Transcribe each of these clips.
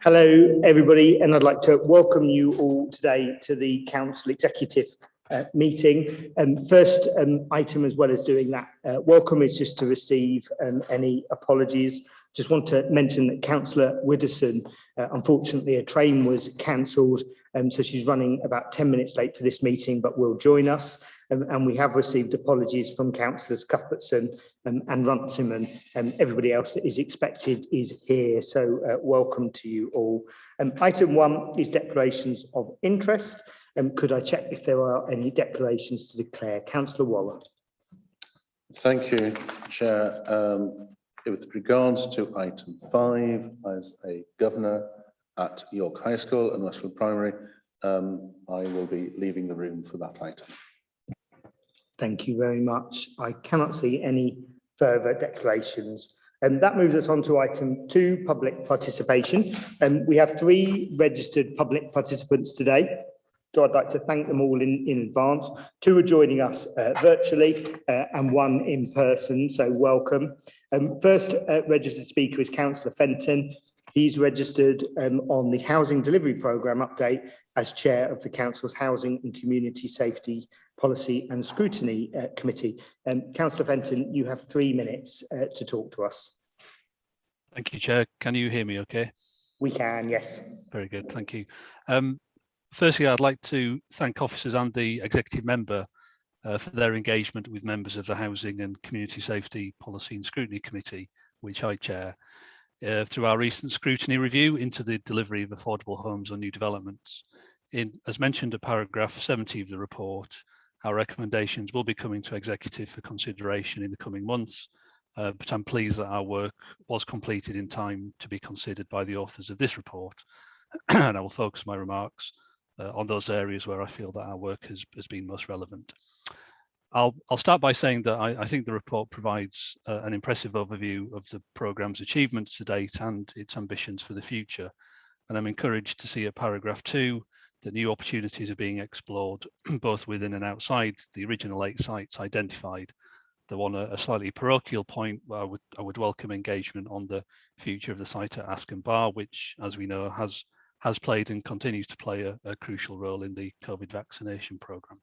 Hello, everybody, and I'd like to welcome you all today to the Council Executive meeting. First item, as well as doing that welcome, is just to receive any apologies. Just want to mention that Councillor Widdowson, unfortunately, a train was cancelled, so she's running about 10 minutes late for this meeting, but will join us. And we have received apologies from Councillors Cuthbertson and Runciman, and everybody else that is expected is here. So welcome to you all. Item 1 is declarations of interest. Could I check if there are any declarations to declare? Councillor Waller. Thank you, Chair. With regards to item 5, as a governor at York High School and Westwood Primary, I will be leaving the room for that item. Thank you very much. I cannot see any further declarations. And that moves us on to item 2, public participation. We have 3 registered public participants today. So I'd like to thank them all in advance. 2 are joining us virtually and 1 in person, so welcome. First registered speaker is Councillor Fenton. He's registered on the Housing Delivery Programme update as Chair of the Council's Housing and Community Safety Policy and Scrutiny Committee. Councillor Fenton, you have 3 minutes to talk to us. Thank you, Chair. Can you hear me okay? We can, yes. Very good, thank you. Firstly, I'd like to thank officers and the executive member for their engagement with members of the Housing and Community Safety Policy and Scrutiny Committee, which I chair, through our recent scrutiny review into the delivery of affordable homes on new developments. As mentioned at paragraph 70 of the report, our recommendations will be coming to executive for consideration in the coming months, but I'm pleased that our work was completed in time to be considered by the authors of this report, and I will focus my remarks on those areas where I feel that our work has been most relevant. I'll start by saying that I think the report provides an impressive overview of the programme's achievements to date and its ambitions for the future, and I'm encouraged to see at paragraph 2 that new opportunities are being explored both within and outside the original 8 sites identified. Though on a slightly parochial point, I would welcome engagement on the future of the site at Askham Bar, which, as we know, has played and continues to play a crucial role in the COVID vaccination programme.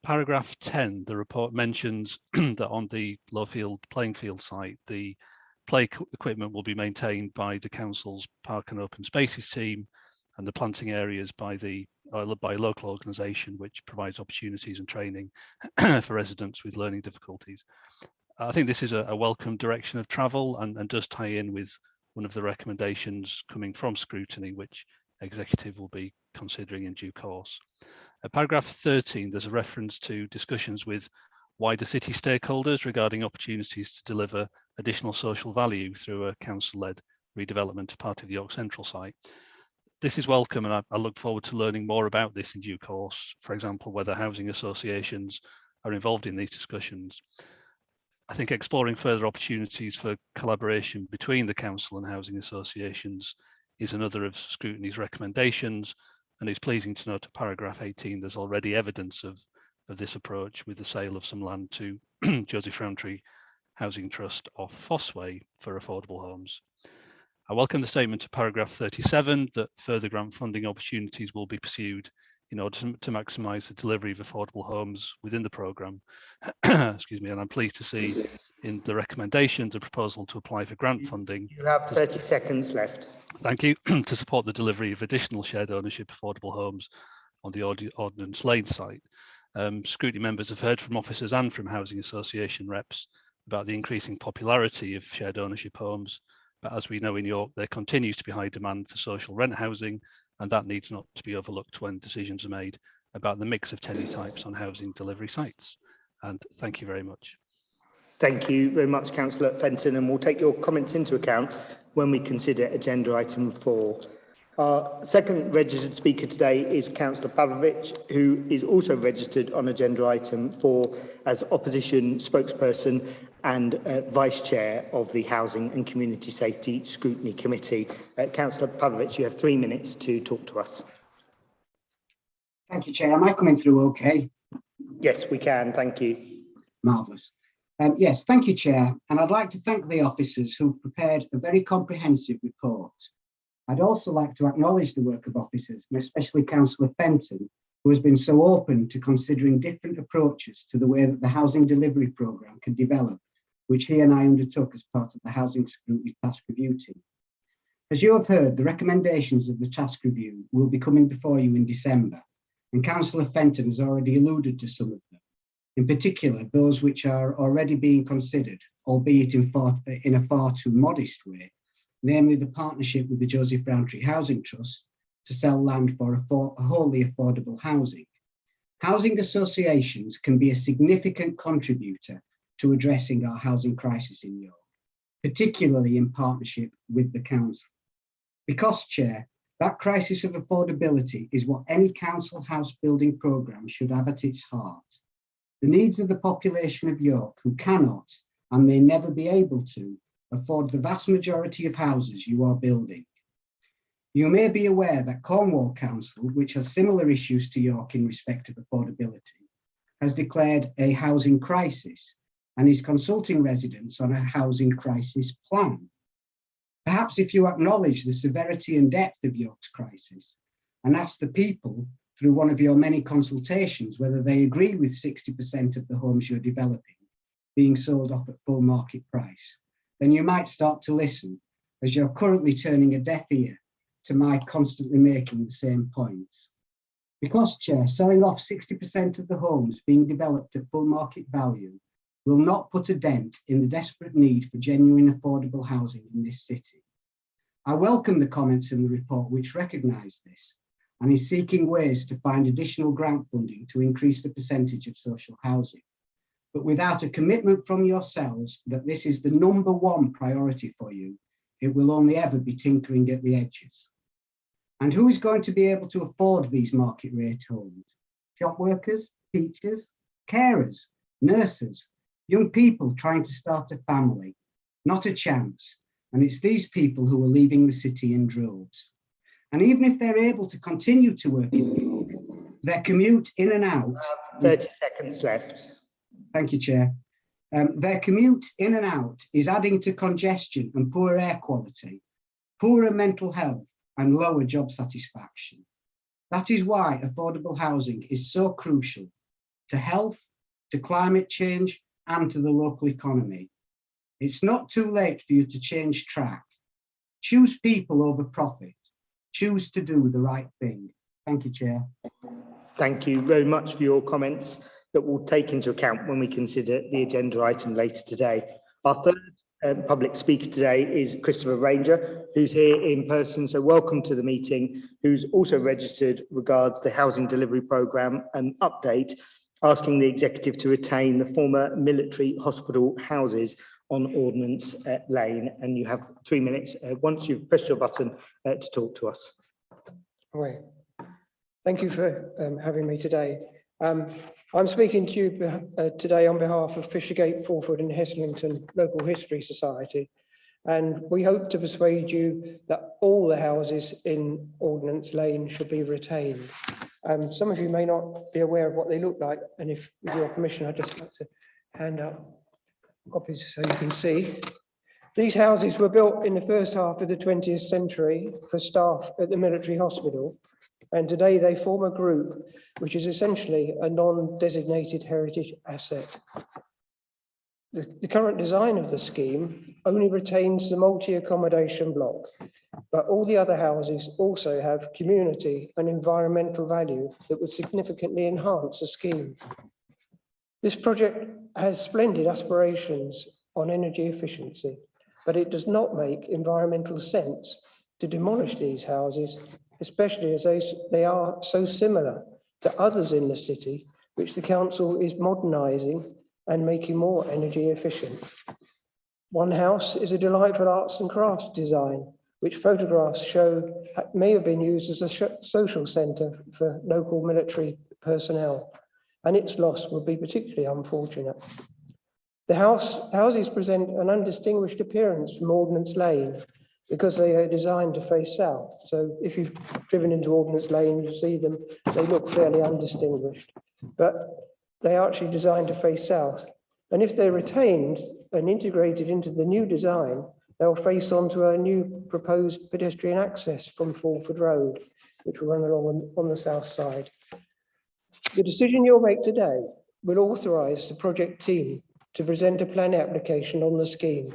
Paragraph 10, the report mentions that on the Lowfield playing field site, the play equipment will be maintained by the council's Park and Open Spaces team, and the planting areas by a local organisation which provides opportunities and training for residents with learning difficulties. I think this is a welcome direction of travel and does tie in with one of the recommendations coming from scrutiny, which executive will be considering in due course. Paragraph 13, there's a reference to discussions with wider city stakeholders regarding opportunities to deliver additional social value through a council-led redevelopment of part of the York Central site. This is welcome, and I look forward to learning more about this in due course, for example, whether housing associations are involved in these discussions. I think exploring further opportunities for collaboration between the council and housing associations is another of scrutiny's recommendations, and it's pleasing to note at paragraph 18 there's already evidence of this approach with the sale of some land to Joseph Rowntree Housing Trust off Fossway for affordable homes. I welcome the statement of paragraph 37 that further grant funding opportunities will be pursued in order to maximise the delivery of affordable homes within the programme. Excuse me, and I'm pleased to see in the recommendations a proposal to apply for grant funding. You have 30 seconds left. Thank you. To support the delivery of additional shared ownership affordable homes on the Ordnance Lane site. Scrutiny members have heard from officers and from housing association reps about the increasing popularity of shared ownership homes, but as we know in York, there continues to be high demand for social rent housing, and that needs not to be overlooked when decisions are made about the mix of tenant types on housing delivery sites. And thank you very much. Thank you very much, Councillor Fenton, and we'll take your comments into account when we consider agenda item 4. Our second registered speaker today is Councillor Pavlovich, who is also registered on agenda item 4 as opposition spokesperson and Vice Chair of the Housing and Community Safety Scrutiny Committee. Councillor Pavlovich, you have 3 minutes to talk to us. Thank you, Chair. Am I coming through okay? Yes, we can. Thank you. Marvellous. Yes, thank you, Chair. And I'd like to thank the officers who've prepared a very comprehensive report. I'd also like to acknowledge the work of officers, and especially Councillor Fenton, who has been so open to considering different approaches to the way that the housing delivery programme can develop, which he and I undertook as part of the Housing Scrutiny Task Review team. As you have heard, the recommendations of the task review will be coming before you in December, and Councillor Fenton has already alluded to some of them, in particular those which are already being considered, albeit in a far too modest way, namely the partnership with the Joseph Rowntree Housing Trust to sell land for wholly affordable housing. Housing associations can be a significant contributor to addressing our housing crisis in York, particularly in partnership with the council. Because, Chair, that crisis of affordability is what any council house building programme should have at its heart. The needs of the population of York who cannot and may never be able to afford the vast majority of houses you are building. You may be aware that Cornwall Council, which has similar issues to York in respect of affordability, has declared a housing crisis and is consulting residents on a housing crisis plan. Perhaps if you acknowledge the severity and depth of York's crisis and ask the people through one of your many consultations whether they agree with 60% of the homes you're developing being sold off at full market price, then you might start to listen, as you're currently turning a deaf ear to my constantly making the same points. Because, Chair, selling off 60% of the homes being developed at full market value will not put a dent in the desperate need for genuine affordable housing in this city. I welcome the comments in the report which recognise this and is seeking ways to find additional grant funding to increase the percentage of social housing. But without a commitment from yourselves that this is the #1 priority for you, it will only ever be tinkering at the edges. And who is going to be able to afford these market rate homes? Shop workers, teachers, carers, nurses, young people trying to start a family. Not a chance. And it's these people who are leaving the city in droves. And even if they're able to continue to work in York, their commute in and out... 30 seconds left. Thank you, Chair. Their commute in and out is adding to congestion and poor air quality, poorer mental health and lower job satisfaction. That is why affordable housing is so crucial to health, to climate change and to the local economy. It's not too late for you to change track. Choose people over profit. Choose to do the right thing. Thank you, Chair. Thank you very much for your comments that we'll take into account when we consider the agenda item later today. Our third public speaker today is Christopher Ranger, who's here in person, so welcome to the meeting, who's also registered regards the housing delivery programme and update, asking the executive to retain the former military hospital houses on Ordnance Lane. And you have 3 minutes once you've pressed your button to talk to us. Right. Thank you for having me today. I'm speaking to you today on behalf of Fishergate, Fulford and Heslington Local History Society, and we hope to persuade you that all the houses in Ordnance Lane should be retained. Some of you may not be aware of what they look like, and if with your permission, I'd just like to hand out copies so you can see. These houses were built in the first half of the 20th century for staff at the military hospital, and today they form a group which is essentially a non-designated heritage asset. The current design of the scheme only retains the multi-accommodation block, but all the other houses also have community and environmental value that would significantly enhance the scheme. This project has splendid aspirations on energy efficiency, but it does not make environmental sense to demolish these houses, especially as they are so similar to others in the city, which the council is modernising and making more energy efficient. One house is a delightful arts and crafts design, which photographs show may have been used as a social centre for local military personnel, and its loss would be particularly unfortunate. The houses present an undistinguished appearance from Ordnance Lane because they are designed to face south. So if you've driven into Ordnance Lane, you see them, they look fairly undistinguished, but they are actually designed to face south. And if they're retained and integrated into the new design, They'll face onto a new proposed pedestrian access from Fulford Road, which will run along on the south side. The decision you'll make today will authorise the project team to present a planning application on the scheme.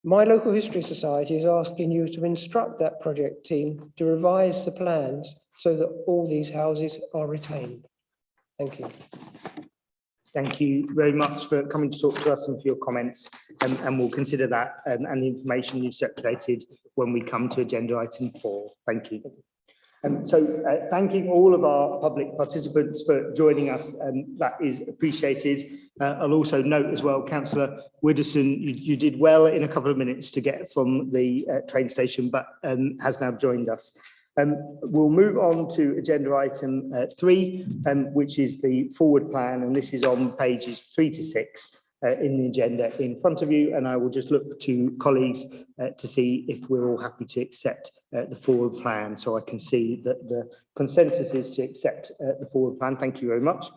My local history society is asking you to instruct that project team to revise the plans so that all these houses are retained. Thank you. Thank you very much for coming to talk to us and for your comments, and we'll consider that and the information you've circulated when we come to agenda item 4. Thank you. Thanking all of our public participants for joining us, and that is appreciated. I'll also note as well, Councillor Widdowson, you did well in a couple of minutes to get from the train station, but has now joined us. We'll move on to agenda item 3, which is the forward plan, and this is on pages 3 to 6 in the agenda in front of you, and I will just look to colleagues to see if we're all happy to accept the forward plan. So I can see that the consensus is to accept the forward plan. Thank you very much.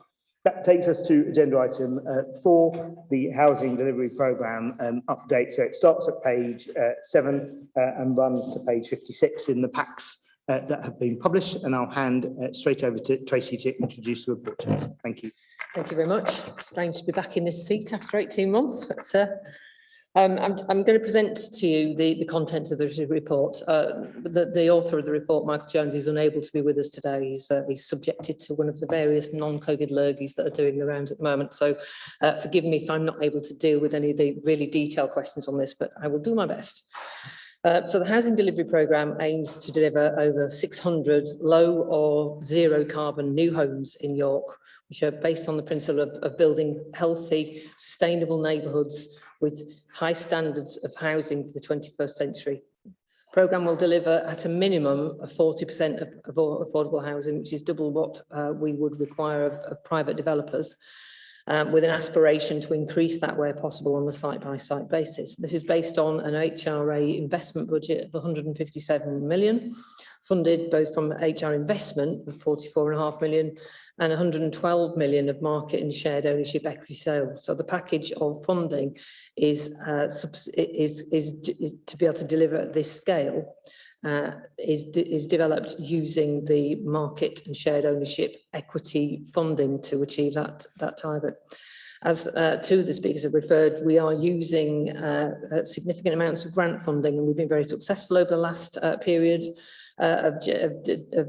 That takes us to agenda item 4, the housing delivery programme update. So it starts at page 7 and runs to page 56 in the packs that have been published, and I'll hand straight over to Tracy to introduce the report to us. Thank you. Thank you very much. Strange to be back in this seat after 18 months, but I'm going to present to you the contents of the report. The author of the report, Michael Jones, is unable to be with us today. He's subjected to one of the various non-COVID lurgies that are doing the rounds at the moment. So forgive me if I'm not able to deal with any of the really detailed questions on this, but I will do my best. So the housing delivery programme aims to deliver over 600 low or zero carbon new homes in York, which are based on the principle of building healthy, sustainable neighbourhoods with high standards of housing for the 21st century. The programme will deliver at a minimum of 40% of affordable housing, which is double what we would require of private developers, with an aspiration to increase that where possible on a site-by-site basis. This is based on an HRA investment budget of 157 million, funded both from HR investment of 44.5 million and 112 million of market and shared ownership equity sales. So the package of funding is to be able to deliver at this scale is developed using the market and shared ownership equity funding to achieve that target. As two of the speakers have referred, we are using significant amounts of grant funding, and we've been very successful over the last period of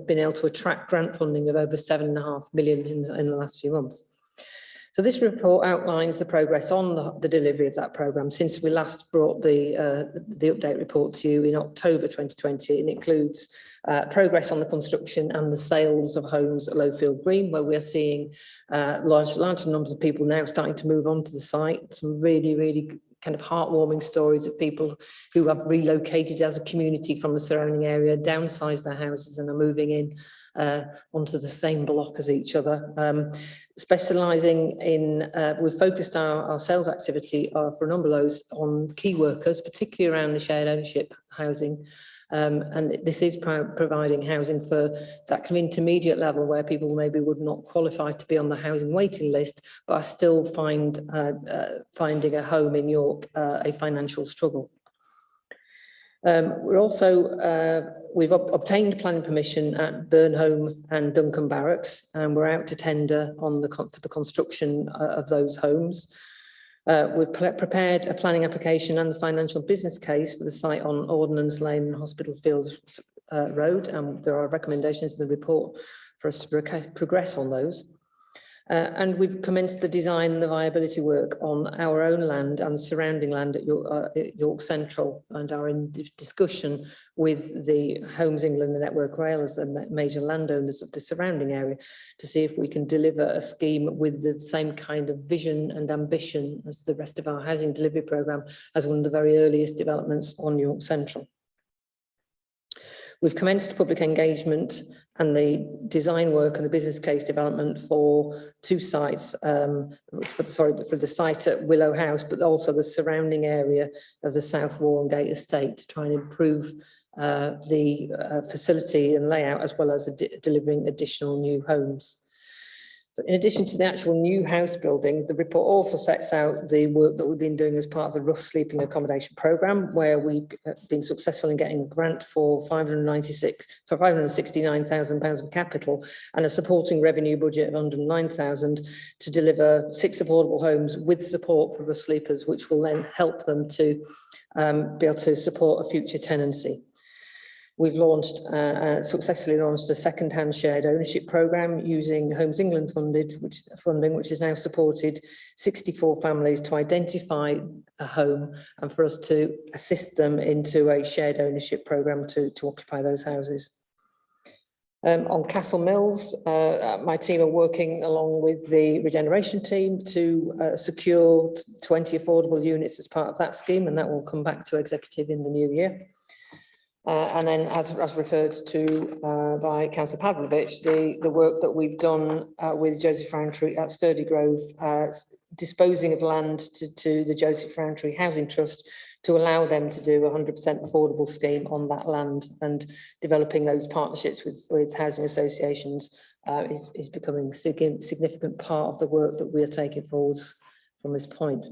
being able to attract grant funding of over 7.5 million in the last few months. So this report outlines the progress on the delivery of that programme since we last brought the update report to you in October 2020, and includes progress on the construction and the sales of homes at Lowfield Green, where we are seeing large numbers of people now starting to move onto the site. Some really kind of heartwarming stories of people who have relocated as a community from the surrounding area, downsized their houses and are moving in onto the same block as each other. Specialising in, we've focused our sales activity for a number of those on key workers, particularly around the shared ownership housing. And this is providing housing for that kind of intermediate level where people maybe would not qualify to be on the housing waiting list, but are still finding a home in York a financial struggle. We're also, we've obtained planning permission at Burnholme and Duncan Barracks, and we're out to tender on for the construction of those homes. We've prepared a planning application and the financial business case for the site on Ordnance Lane and Hospital Fields Road, and there are recommendations in the report for us to progress on those. And we've commenced the design and the viability work on our own land and surrounding land at York Central, and are in discussion with the Homes England and Network Rail as the major landowners of the surrounding area to see if we can deliver a scheme with the same kind of vision and ambition as the rest of our housing delivery programme as one of the very earliest developments on York Central. We've commenced public engagement and the design work and the business case development for two sites, for the site at Willow House, but also the surrounding area of the South Warngate estate to try and improve the facility and layout, as well as delivering additional new homes. So in addition to the actual new house building, the report also sets out the work that we've been doing as part of the rough sleeping accommodation programme, where we've been successful in getting a grant for £569,000 of capital and a supporting revenue budget of £109,000 to deliver 6 affordable homes with support for rough sleepers, which will then help them to be able to support a future tenancy. We've successfully launched a second-hand shared ownership programme using Homes England funding, which has now supported 64 families to identify a home and for us to assist them into a shared ownership programme to occupy those houses. On Castle Mills, my team are working along with the regeneration team to secure 20 affordable units as part of that scheme, and that will come back to executive in the new year. And then, as referred to by Councillor Pavlovich, the work that we've done with Joseph Rowntree at Sturdy Grove, disposing of land to the Joseph Rowntree Housing Trust to allow them to do 100% affordable scheme on that land, and developing those partnerships with housing associations is becoming a significant part of the work that we are taking forwards from this point.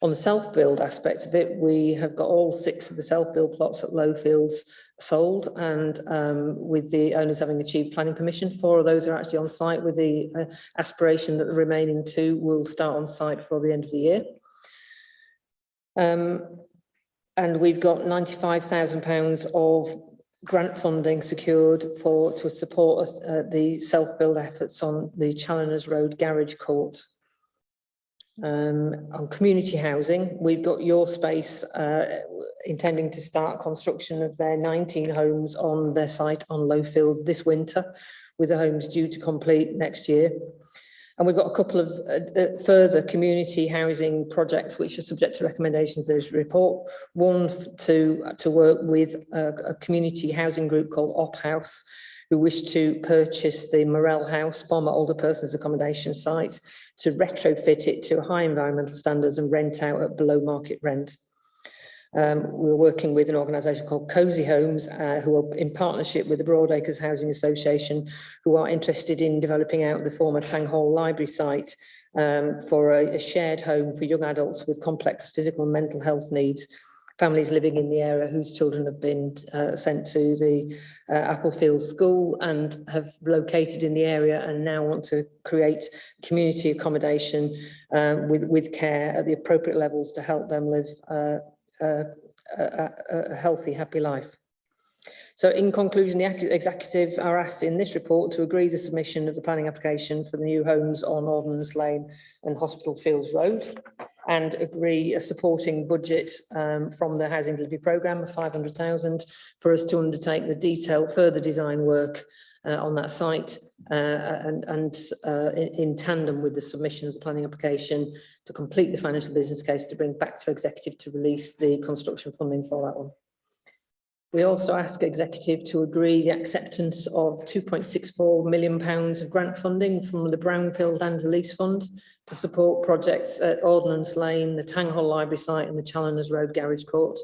On the self-build aspect of it, we have got all 6 of the self-build plots at Lowfields sold, and with the owners having achieved planning permission, 4 of those are actually on site, with the aspiration that the remaining 2 will start on site before the end of the year. And we've got £95,000 of grant funding secured to support the self-build efforts on the Challengers Road Garage Court. On community housing, we've got Your Space intending to start construction of their 19 homes on their site on Lowfield this winter, with the homes due to complete next year. And we've got a couple of further community housing projects which are subject to recommendations in this report. One to work with a community housing group called Op House, who wish to purchase the Morell House, former older persons accommodation site, to retrofit it to high environmental standards and rent out at below market rent. We're working with an organisation called Cosy Homes, who are in partnership with the Broadacres Housing Association, who are interested in developing out the former Tang Hall Library site for a shared home for young adults with complex physical and mental health needs, families living in the area whose children have been sent to the Applefield School and have located in the area and now want to create community accommodation with care at the appropriate levels to help them live a healthy, happy life. So in conclusion, the executive are asked in this report to agree the submission of the planning application for the new homes on Ordnance Lane and Hospital Fields Road, and agree a supporting budget from the housing delivery programme of 500,000 for us to undertake the detailed further design work on that site, and in tandem with the submission of the planning application to complete the financial business case to bring back to executive to release the construction funding for that one. We also ask executive to agree the acceptance of £2.64 million of grant funding from the Brownfield Land Release Fund to support projects at Ordnance Lane, the Tang Hall Library site and the Challengers Road Garage Court,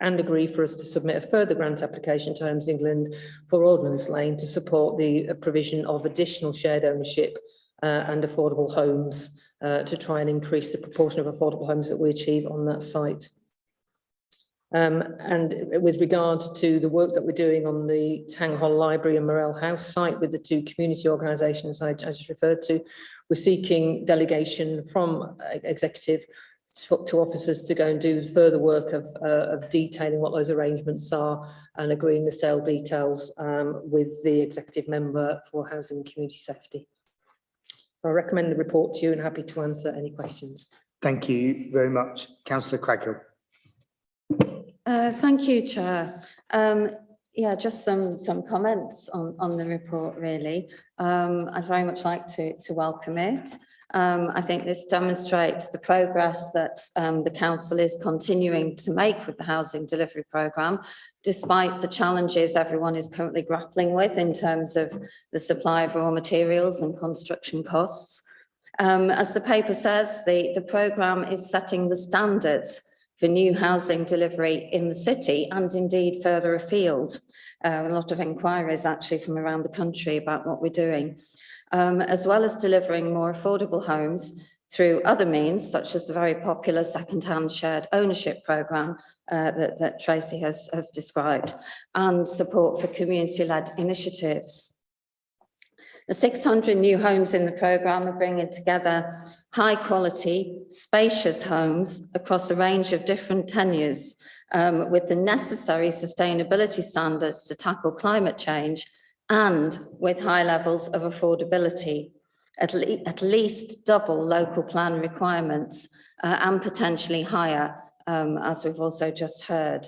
and agree for us to submit a further grant application to Homes England for Ordnance Lane to support the provision of additional shared ownership and affordable homes to try and increase the proportion of affordable homes that we achieve on that site. And with regard to the work that we're doing on the Tang Hall Library and Morell House site with the 2 community organisations I just referred to, we're seeking delegation from executive to officers to go and do further work of detailing what those arrangements are and agreeing the sale details with the executive member for housing and community safety. So I recommend the report to you and happy to answer any questions. Thank you very much. Councillor Craghill. Thank you, Chair. Yeah, just some comments on the report, really. I'd very much like to welcome it. I think this demonstrates the progress that the council is continuing to make with the housing delivery programme, despite the challenges everyone is currently grappling with in terms of the supply of raw materials and construction costs. As the paper says, the programme is setting the standards for new housing delivery in the city and indeed further afield. A lot of inquiries actually from around the country about what we're doing. as well as delivering more affordable homes through other means, such as the very popular second-hand shared ownership programme that Tracy has described, and support for community-led initiatives. The 600 new homes in the programme are bringing together high-quality, spacious homes across a range of different tenures, with the necessary sustainability standards to tackle climate change and with high levels of affordability, at least double local plan requirements and potentially higher, as we've also just heard.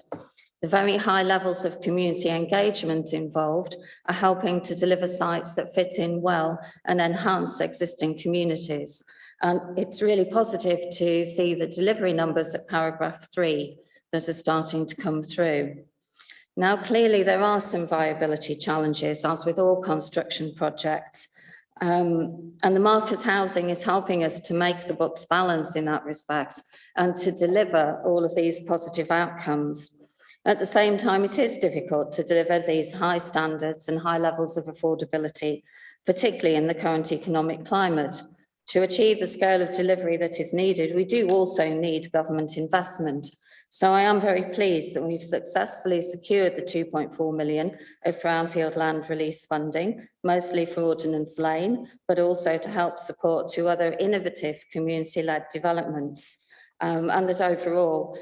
The very high levels of community engagement involved are helping to deliver sites that fit in well and enhance existing communities. And it's really positive to see the delivery numbers at paragraph 3 that are starting to come through. Now, clearly there are some viability challenges, as with all construction projects, and the market housing is helping us to make the books balance in that respect and to deliver all of these positive outcomes. At the same time, it is difficult to deliver these high standards and high levels of affordability, particularly in the current economic climate. To achieve the scale of delivery that is needed, we do also need government investment. So I am very pleased that we've successfully secured the 2.4 million of brownfield land release funding, mostly for Ordnance Lane, but also to help support 2 other innovative community-led developments. And that overall,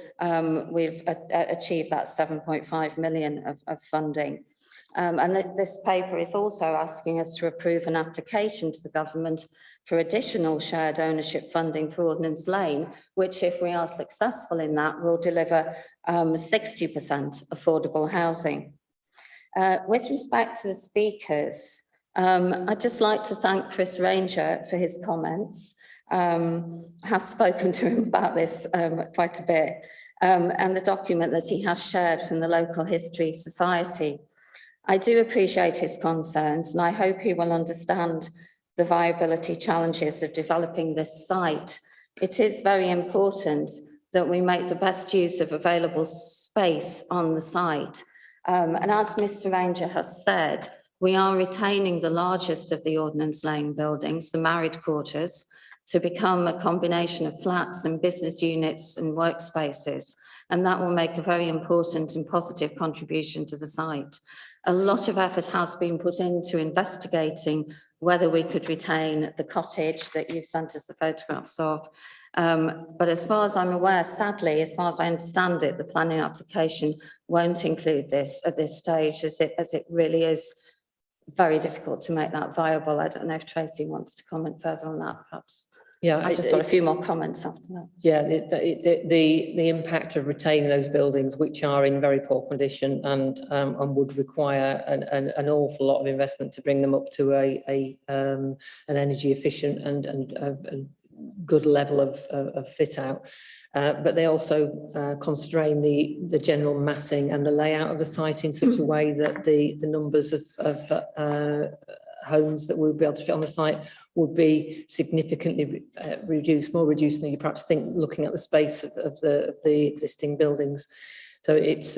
we've achieved that 7.5 million of funding. And this paper is also asking us to approve an application to the government for additional shared ownership funding for Ordnance Lane, which, if we are successful in that, will deliver 60% affordable housing. With respect to the speakers, I'd just like to thank Chris Ranger for his comments. I have spoken to him about this quite a bit, and the document that he has shared from the Local History Society. I do appreciate his concerns, and I hope he will understand the viability challenges of developing this site. It is very important that we make the best use of available space on the site. And as Mr. Ranger has said, we are retaining the largest of the Ordnance Lane buildings, the married quarters, to become a combination of flats and business units and workspaces. And that will make a very important and positive contribution to the site. A lot of effort has been put into investigating whether we could retain the cottage that you've sent us the photographs of. But as far as I'm aware, sadly, as far as I understand it, the planning application won't include this at this stage, as it really is very difficult to make that viable. I don't know if Tracy wants to comment further on that, perhaps. Yeah, I've just got a few more comments after that. Yeah, the impact of retaining those buildings, which are in very poor condition and would require an awful lot of investment to bring them up to an energy efficient and good level of fit out. But they also constrain the general massing and the layout of the site in such a way that the numbers of homes that we'll be able to fit on the site would be significantly reduced, more reduced than you perhaps think, looking at the space of the existing buildings. So it's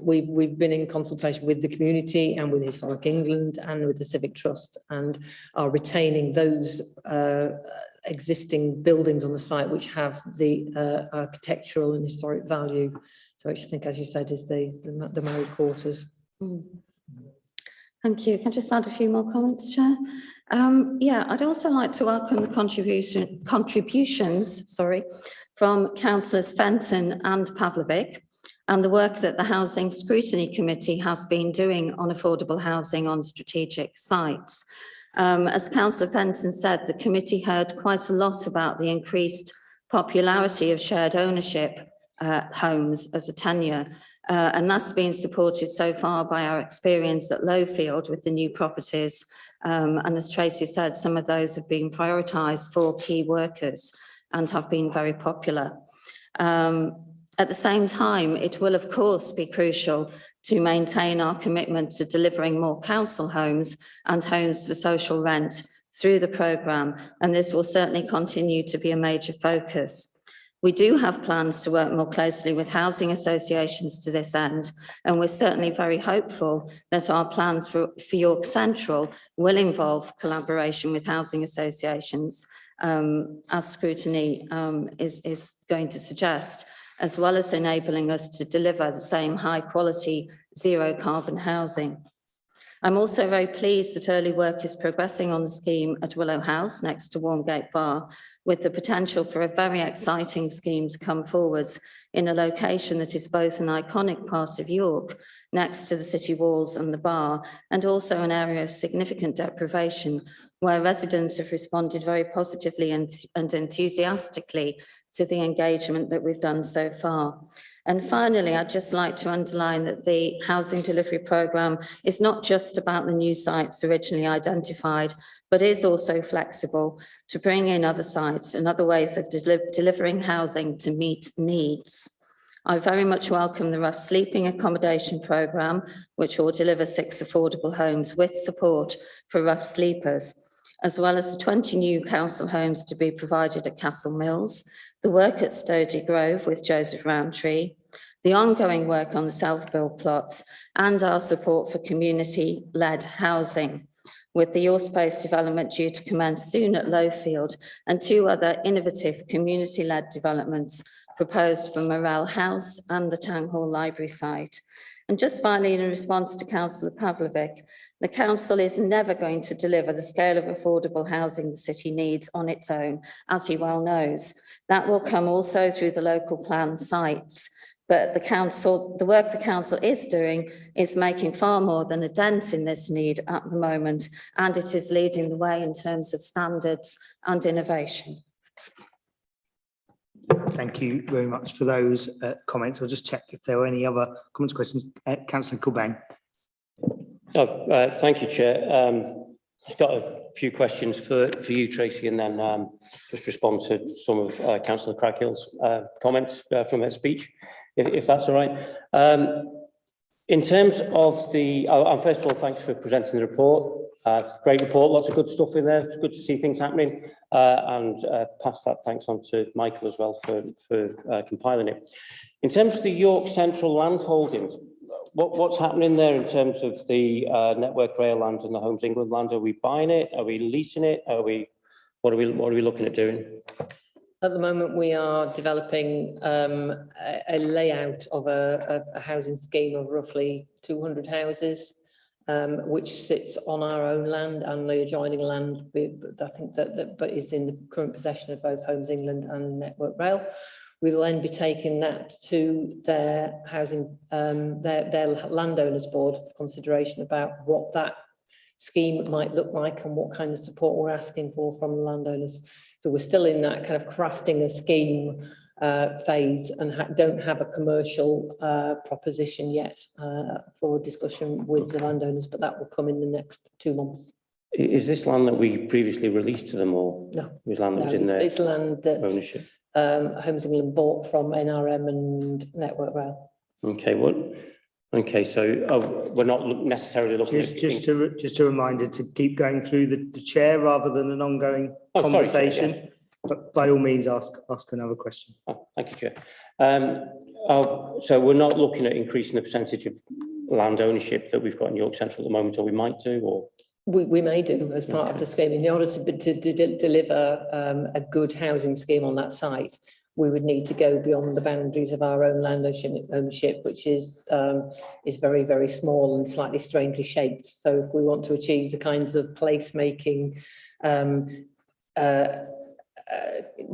we've been in consultation with the community and with Historic England and with the Civic Trust, and are retaining those existing buildings on the site which have the architectural and historic value. So which I think, as you said, is the married quarters. Mm. Thank you. Can I just add a few more comments, Chair? Yeah, I'd also like to welcome the contributions from Councillors Fenton and Pavlovic, and the work that the Housing Scrutiny Committee has been doing on affordable housing on strategic sites. As Councillor Fenton said, the committee heard quite a lot about the increased popularity of shared ownership homes as a tenure. And that's been supported so far by our experience at Lowfield with the new properties. And as Tracy said, some of those have been prioritised for key workers and have been very popular. At the same time, it will of course be crucial to maintain our commitment to delivering more council homes and homes for social rent through the programme, and this will certainly continue to be a major focus. We do have plans to work more closely with housing associations to this end, and we're certainly very hopeful that our plans for York Central will involve collaboration with housing associations, as scrutiny is going to suggest, as well as enabling us to deliver the same high quality, zero carbon housing. I'm also very pleased that early work is progressing on the scheme at Willow House next to Warmgate Bar, with the potential for a very exciting scheme to come forwards in a location that is both an iconic part of York, next to the city walls and the bar, and also an area of significant deprivation, where residents have responded very positively and enthusiastically to the engagement that we've done so far. And finally, I'd just like to underline that the housing delivery programme is not just about the new sites originally identified, but is also flexible to bring in other sites and other ways of delivering housing to meet needs. I very much welcome the rough sleeping accommodation programme, which will deliver 6 affordable homes with support for rough sleepers, as well as 20 new council homes to be provided at Castle Mills, the work at Sturdy Grove with Joseph Roundtree, the ongoing work on the self-build plots, and our support for community-led housing, with the Your Space development due to commence soon at Lowfield, and 2 other innovative community-led developments proposed for Morell House and the Town Hall Library site. And just finally, in response to Councillor Pavlovic, the council is never going to deliver the scale of affordable housing the city needs on its own, as he well knows. That will come also through the local plan sites. But the work the council is doing is making far more than a dent in this need at the moment, and it is leading the way in terms of standards and innovation. Thank you very much for those comments. I'll just check if there are any other comments, questions. Councillor Corbang. Thank you, Chair. I've got a few questions for you, Tracy, and then just respond to some of Councillor Crackhill's comments from her speech, if that's all right. In terms of the, first of all, thanks for presenting the report. Great report, lots of good stuff in there. It's good to see things happening, and pass that thanks on to Michael as well for compiling it. In terms of the York Central land holdings, what's happening there in terms of the Network Rail land and the Homes England land? Are we buying it? Are we leasing it? What are we looking at doing? At the moment, we are developing a layout of a housing scheme of roughly 200 houses, which sits on our own land and the adjoining land. I think that is in the current possession of both Homes England and Network Rail. We will then be taking that to their housing, their landowners board for consideration about what that scheme might look like and what kind of support we're asking for from the landowners. So we're still in that kind of crafting a scheme phase and don't have a commercial proposition yet for discussion with the landowners, but that will come in the next 2 months. Is this land that we previously released to them, or no? It was land that was in their it's land that ownership. Homes England bought from NRM and Network Rail. Okay, okay, so we're not necessarily looking at just a reminder to keep going through the chair rather than an ongoing conversation. Sorry, but by all means, ask another question. Thank you, Chair. So we're not looking at increasing the percentage of land ownership that we've got in York Central at the moment, or we might do, or we may do as part of the scheme. In order to deliver a good housing scheme on that site, we would need to go beyond the boundaries of our own land ownership, which is very, very small and slightly strangely shaped. So if we want to achieve the kinds of placemaking,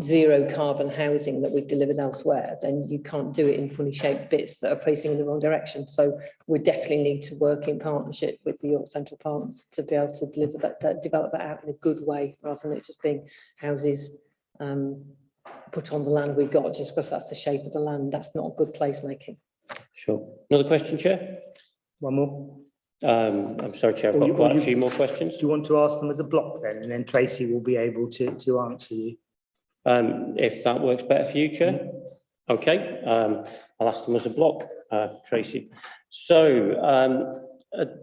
zero carbon housing that we've delivered elsewhere, then you can't do it in funny shaped bits that are facing in the wrong direction. So we definitely need to work in partnership with the York Central partners to be able to deliver that, develop that out in a good way, rather than it just being houses put on the land we've got just because that's the shape of the land. That's not good placemaking. Sure. Another question, Chair? One more. I'm sorry, Chair, I've got quite a few more questions. Do you want to ask them as a block then, and then Tracy will be able to answer you? If that works better for you, Chair. Okay, I'll ask them as a block, Tracy. So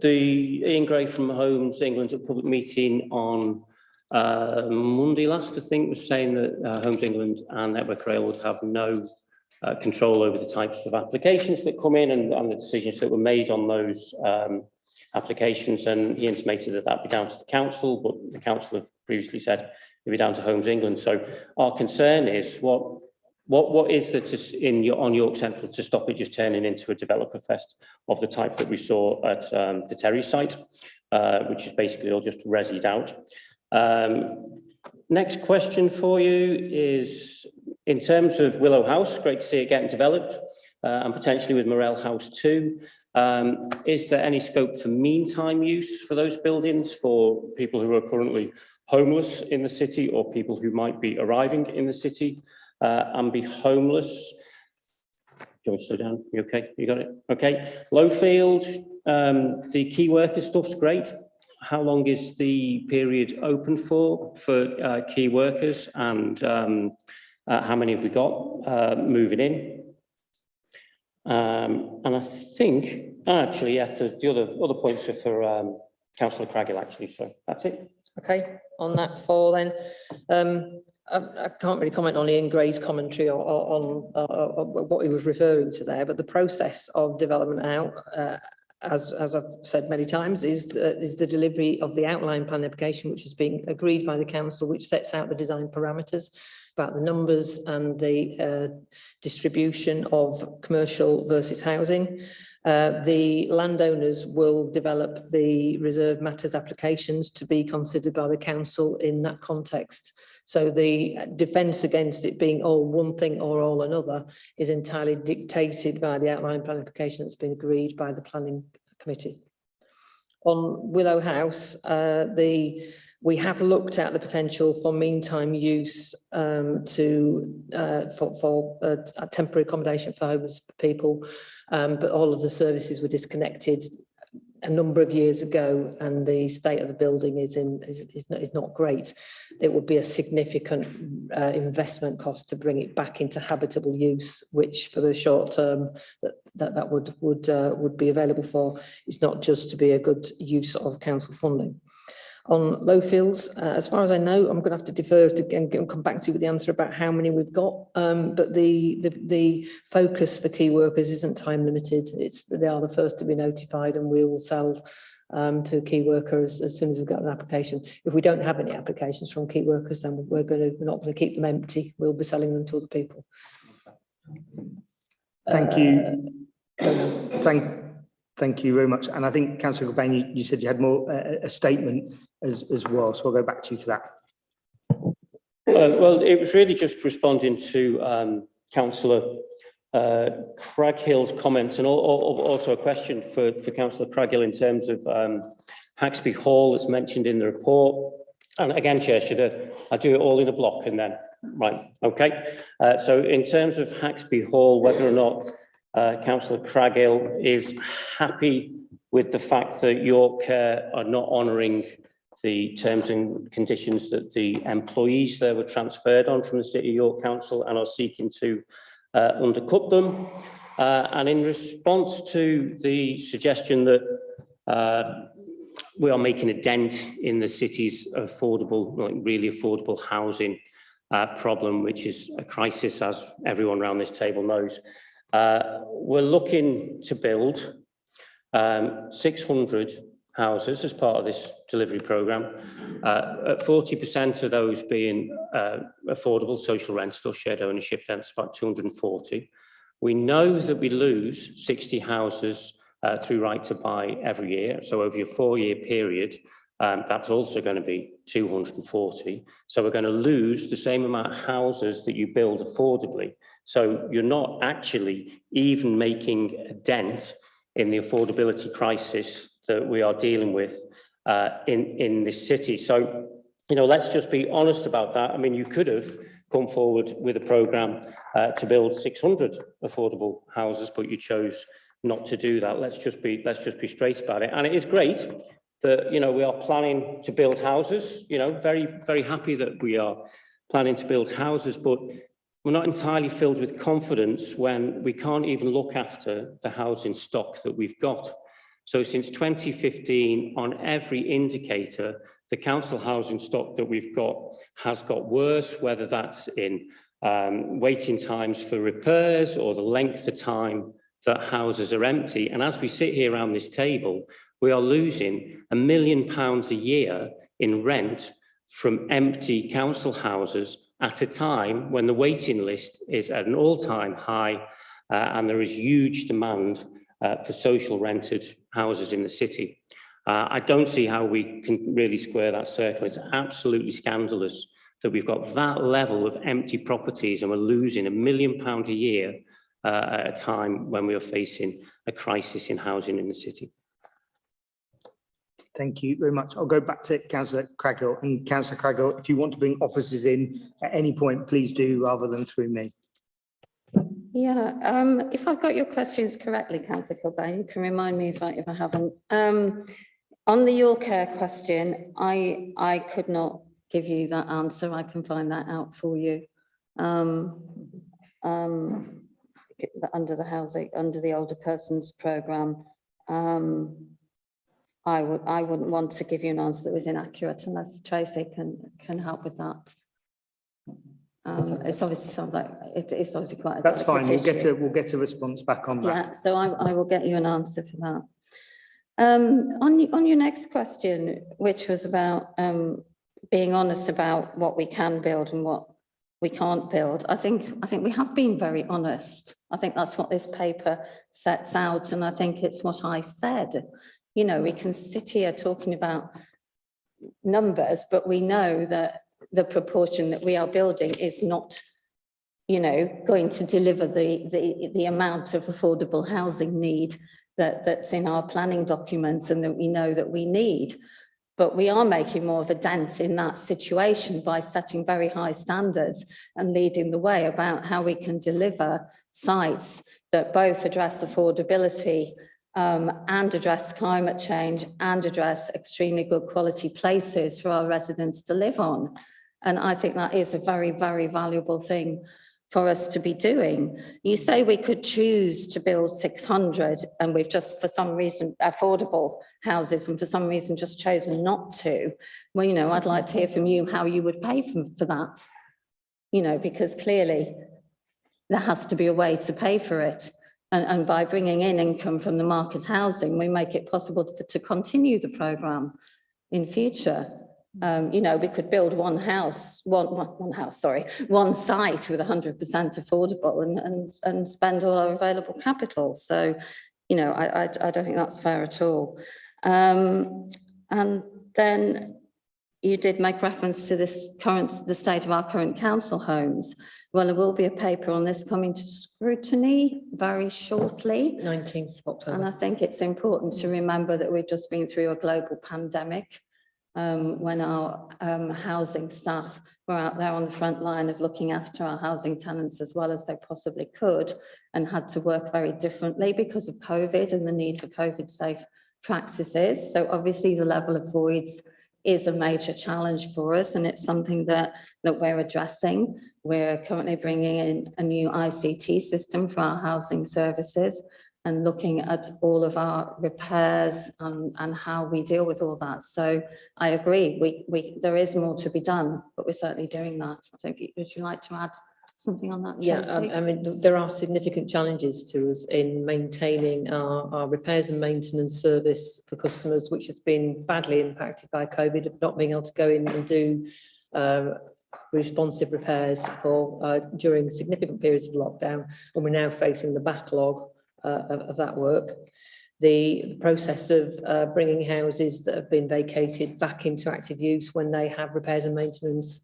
the Ian Gray from Homes England at public meeting on Monday last, I think, was saying that Homes England and Network Rail would have no control over the types of applications that come in and the decisions that were made on those applications, and he intimated that that'd be down to the council, but the council have previously said it'd be down to Homes England. So our concern is what is there on York Central to stop it just turning into a developer fest of the type that we saw at the Terry site, which is basically all just resied out. Next question for you is, in terms of Willow House, great to see it getting developed, and potentially with Morell House too. Is there any scope for meantime use for those buildings for people who are currently homeless in the city or people who might be arriving in the city and be homeless? Do you want to slow down? You okay? You got it? Okay. Lowfield, the key worker stuff's great. How long is the period open for key workers, and how many have we got moving in? And I think, actually, yeah, the other points are for Councillor Craggill, actually, so that's it. Okay, on that four then, I can't really comment on Ian Gray's commentary on what he was referring to there, but the process of development out, as I've said many times, is the delivery of the outline plan application, which is being agreed by the council, which sets out the design parameters about the numbers and the distribution of commercial versus housing. The landowners will develop the reserve matters applications to be considered by the council in that context. So the defence against it being all one thing or all another is entirely dictated by the outline plan application that's been agreed by the planning committee. On Willow House, we have looked at the potential for meantime use for temporary accommodation for homeless people, but all of the services were disconnected a number of years ago, and the state of the building is not great. It would be a significant investment cost to bring it back into habitable use, which for the short term that would be available for. It's not just to be a good use of council funding. On Lowfields, as far as I know, I'm going to have to defer and come back to you with the answer about how many we've got. But the focus for key workers isn't time limited. They are the first to be notified, and we will sell to key workers as soon as we've got an application. If we don't have any applications from key workers, then we're not going to keep them empty. We'll be selling them to other people. Thank you. Thank you very much. And I think, Councillor Cobain, you said you had more a statement as well, so I'll go back to you for that. Well, it was really just responding to Councillor Craghill's comments, and also a question for Councillor Craggill in terms of Haxby Hall that's mentioned in the report. And again, Chair, I do it all in a block and then, right, okay. So in terms of Haxby Hall, whether or not Councillor Craggill is happy with the fact that York Care are not honouring the terms and conditions that the employees there were transferred on from the City of York Council and are seeking to undercut them. And in response to the suggestion that we are making a dent in the city's affordable, like really affordable housing problem, which is a crisis, as everyone around this table knows. We're looking to build 600 houses as part of this delivery programme, 40% of those being affordable social rental, shared ownership, that's about 240. We know that we lose 60 houses through right to buy every year, so over your 4-year period, that's also going to be 240. So we're going to lose the same amount of houses that you build affordably. So you're not actually even making a dent in the affordability crisis that we are dealing with in this city. So, you know, let's just be honest about that. I mean, you could have come forward with a programme to build 600 affordable houses, but you chose not to do that. Let's just be straight about it. And it is great that, you know, we are planning to build houses, you know, very, very happy that we are planning to build houses, but we're not entirely filled with confidence when we can't even look after the housing stock that we've got. So since 2015, on every indicator, the council housing stock that we've got has got worse, whether that's in waiting times for repairs or the length of time that houses are empty. And as we sit here around this table, we are losing £1 million a year in rent from empty council houses at a time when the waiting list is at an all-time high and there is huge demand for social rented houses in the city. I don't see how we can really square that circle. It's absolutely scandalous that we've got that level of empty properties and we're losing £1 million a year at a time when we are facing a crisis in housing in the city. Thank you very much. I'll go back to Councillor Craghill. And Councillor Craghill, if you want to bring officers in at any point, please do, rather than through me. Yeah, if I've got your questions correctly, Councillor Kilbane, you can remind me if I haven't. On the Your Care question, I could not give you that answer. I can find that out for you. Under the housing, under the older persons programme, I wouldn't want to give you an answer that was inaccurate unless Tracy can help with that. It's obviously sounds like it's obviously quite a That's fine. issue. We'll get a response back on that. Yeah, so I will get you an answer for that. On your next question, which was about being honest about what we can build and what we can't build, I think we have been very honest. I think that's what this paper sets out, and I think it's what I said. You know, we can sit here talking about numbers, but we know that the proportion that we are building is not, you know, going to deliver the amount of affordable housing need that's in our planning documents and that we know that we need. But we are making more of a dent in that situation by setting very high standards and leading the way about how we can deliver sites that both address affordability and address climate change and address extremely good quality places for our residents to live on. And I think that is a very, very valuable thing for us to be doing. You say we could choose to build 600 and we've just, for some reason, affordable houses and for some reason just chosen not to. Well, you know, I'd like to hear from you how you would pay for that, you know, because clearly there has to be a way to pay for it. And by bringing in income from the market housing, we make it possible to continue the programme in future. You know, we could build one site with 100% affordable and spend all our available capital. So, you know, I don't think that's fair at all. And then you did make reference to the state of our current council homes. Well, there will be a paper on this coming to scrutiny very shortly. 19th of October. And I think it's important to remember that we've just been through a global pandemic. When our housing staff were out there on the front line of looking after our housing tenants as well as they possibly could and had to work very differently because of COVID and the need for COVID safe practices. So obviously the level of voids is a major challenge for us and it's something that we're addressing. We're currently bringing in a new ICT system for our housing services and looking at all of our repairs and how we deal with all that. So I agree, there is more to be done, but we're certainly doing that. Would you like to add something on that, Yeah, Tracy? I mean, there are significant challenges to us in maintaining our repairs and maintenance service for customers, which has been badly impacted by COVID, of not being able to go in and do responsive repairs during significant periods of lockdown, and we're now facing the backlog of that work. The process of bringing houses that have been vacated back into active use when they have repairs and maintenance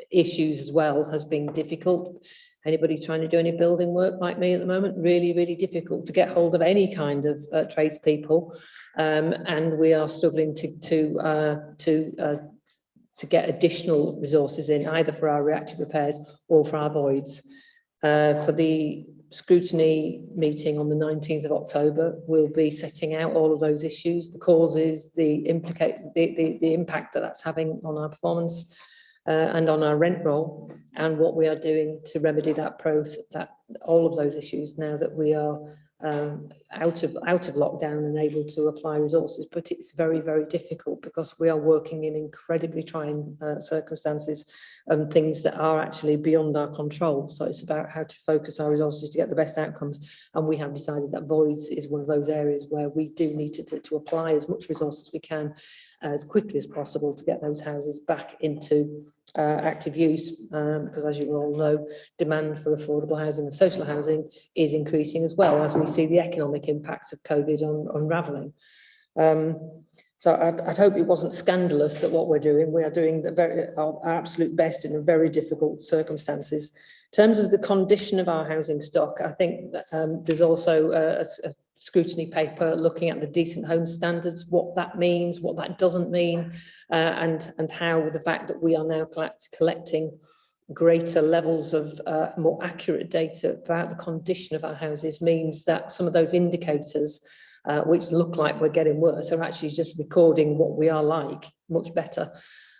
issues as well has been difficult. Anybody trying to do any building work like me at the moment, really, really difficult to get hold of any kind of tradespeople, and we are struggling to get additional resources in either for our reactive repairs or for our voids. For the scrutiny meeting on the 19th of October, we'll be setting out all of those issues, the causes, the impact that that's having on our performance and on our rent roll, and what we are doing to remedy that all of those issues now that we are out of lockdown and able to apply resources, but it's very, very difficult because we are working in incredibly trying circumstances and things that are actually beyond our control. So it's about how to focus our resources to get the best outcomes, and we have decided that voids is one of those areas where we do need to apply as much resource as we can as quickly as possible to get those houses back into active use, because as you all know, demand for affordable housing and social housing is increasing as well as we see the economic impacts of COVID unravelling. So I'd hope it wasn't scandalous that what we're doing, we are doing our absolute best in very difficult circumstances. In terms of the condition of our housing stock, I think that, there's also a scrutiny paper looking at the decent home standards, what that means, what that doesn't mean, and how the fact that we are now collecting greater levels of more accurate data about the condition of our houses means that some of those indicators which look like we're getting worse are actually just recording what we are like much better.